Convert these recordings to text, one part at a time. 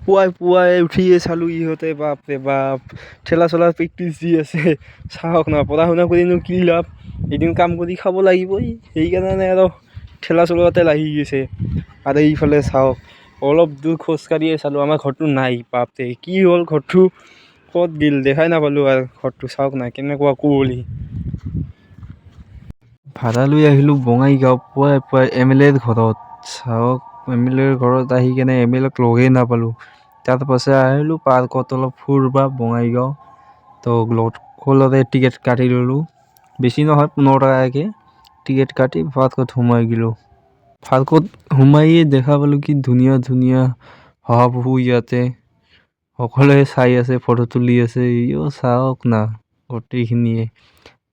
পুৱাই পুৱাই উঠিয়ে চালোঁ ইহঁতে বাপৰে বাপ ঠেলা চলা প্ৰেক্টিচ দি আছে। চাওক না, পঢ়া শুনা কৰিনো কি লাভ, এদিন কাম কৰি খাব লাগিবই, সেইকাৰণে আৰু ঠেলা চলোৱাতে লাগি গৈছে। আৰু এইফালে চাওক, অলপ দূৰ খোজকাঢ়িয়ে চালোঁ আমাৰ ঘৰটো নাই। বাপৰে কি হ'ল, ঘৰটো ক'ত গ'ল দেখাই নাপালোঁ। আৰু ঘৰটো চাওক না কেনেকুৱা কুঁৱলী। ভাড়া লৈ আহিলোঁ বঙাইগাঁও পুৱাই পুৱাই MLAৰ ঘৰত। চাওক, MLAৰ ঘৰত আহি কেনে MLAক লগেই নাপালোঁ। তাৰপাছত আহিলোঁ পাৰ্কত অলপ ফুৰিবা বঙাইগাঁও। তো সকলোৰে টিকেট কাটি ল'লোঁ, বেছি নহয় 15 টকাকৈ টিকেট কাটি পাৰ্কত সোমাই গ'লোঁ। পাৰ্কত সোমাইয়ে দেখা পালোঁ কি ধুনীয়া ধুনীয়া শহাপহু ইয়াতে সকলোৱে চাই আছে, ফটো তুলি আছে। ইও চাওক না গোটেইখিনিয়ে।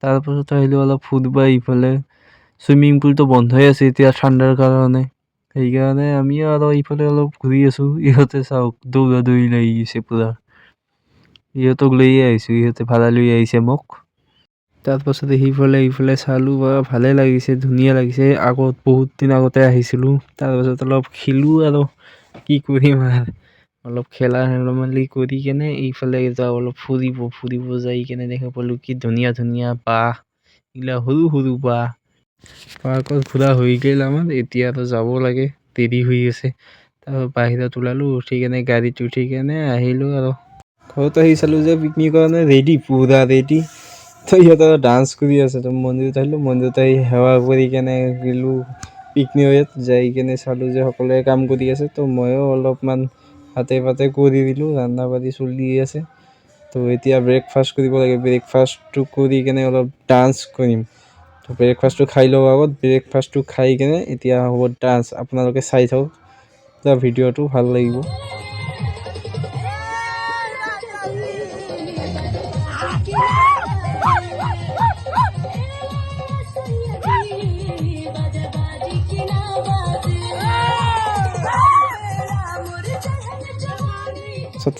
তাৰপাছত আহিলোঁ অলপ ফুৰিবা ইফালে। চুইমিং পুলটো বন্ধই আছে এতিয়া ঠাণ্ডাৰ কাৰণে, সেইকাৰণে আমি আৰু ইফালে অলপ ঘূৰি আছোঁ। ইহঁতে চাওক দৌৰা দৌৰি লাগি গৈছে পূৰা। ইহঁতক লৈয়ে আহিছোঁ, ইহঁতে ভাড়া লৈ আহিছে মোক। তাৰপাছত ইফালে চালোঁ বা ভালেই লাগিছে, ধুনীয়া লাগিছে। আগত বহুত দিন আগতে আহিছিলোঁ। তাৰপাছত অলপ খেলোঁ আৰু কি কৰিম আৰু অলপ খেলা ধেমালি কৰি কেনে এইফালে যাওঁ অলপ ফুৰিব যাই কেনে দেখা পালোঁ কি ধুনীয়া ধুনীয়া বাঁহ, এইগিলা সৰু সৰু বাঁহ। পাৰ্কত ঘূৰা হৈ গ'ল আমাৰ, এতিয়া আৰু যাব লাগে, দেৰি হৈ আছে। তাৰপৰা বাহিৰত ওলালোঁ, উঠি কেনে গাড়ীত উঠি কেনে আহিলোঁ আৰু ঘৰত আহি চালোঁ যে পিকনিকৰ কাৰণে ৰেডি, পূৰা ৰেডি। তো সিহঁতে ডান্স কৰি আছে। তো মন্দিৰত আহিলোঁ, মন্দিৰত আহি সেৱা কৰি কেনে গ'লোঁ পিকনিকত। যাই কেনে চালোঁ যে সকলোৱে কাম কৰি আছে, তো ময়ো অলপমান হাতে পাতে কৰি দিলোঁ, ৰান্ধা বাঢ়ি চলি আছে। তো এতিয়া ব্ৰেকফাষ্ট কৰিব লাগে, ব্ৰেকফাষ্টটো কৰি কেনে অলপ ডান্স কৰিম। তো ব্ৰেকফাষ্টটো খাই লওঁ আগত, ব্ৰেকফাষ্টটো খাই কেনে এতিয়া হ'ব ডান্স। আপোনালোকে চাই থাকক, ভিডিঅ'টো ভাল লাগিব।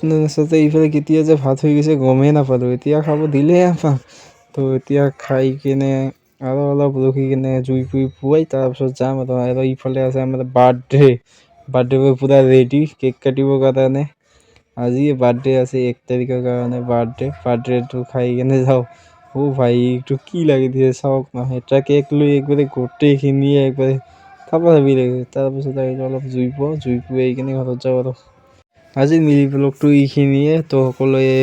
নাচাতে এইফালে কেতিয়া যে ভাত হৈ গৈছে গমেই নাপালোঁ। এতিয়া খাব দিলেই আমাক। তো এতিয়া খাই কেনে আৰু অলপ ৰখি কেনে জুই পুৱাই তাৰপিছত যাম। আৰু ইফালে আছে আমাৰ বাৰ্থডে পূৰা ৰেডি কেক কাটিবৰ কাৰণে। আজি বাৰ্থডে আছে 1 তাৰিখৰ কাৰণে বাৰ্থডেটো খাই কেনে যাওঁ। ভাই এইটো কি লাগি দিছে চাওক না, এটা কেক লৈ একবাৰে গোটেইখিনিয়ে একবাৰে থাপি লাগিছে। তাৰপিছত আহিলোঁ অলপ জুই পুৱাই কিনে ঘৰত যাওঁ। আৰু আজিৰ মিনি ব্লগটো এইখিনিয়ে। তো সকলোৱে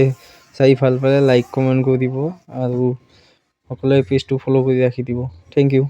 চাই ভাল পালে লাইক কমেণ্ট কৰি দিব আৰু সকলোৱে পেজটো ফ'ল' কৰি ৰাখি দিব। Thank U.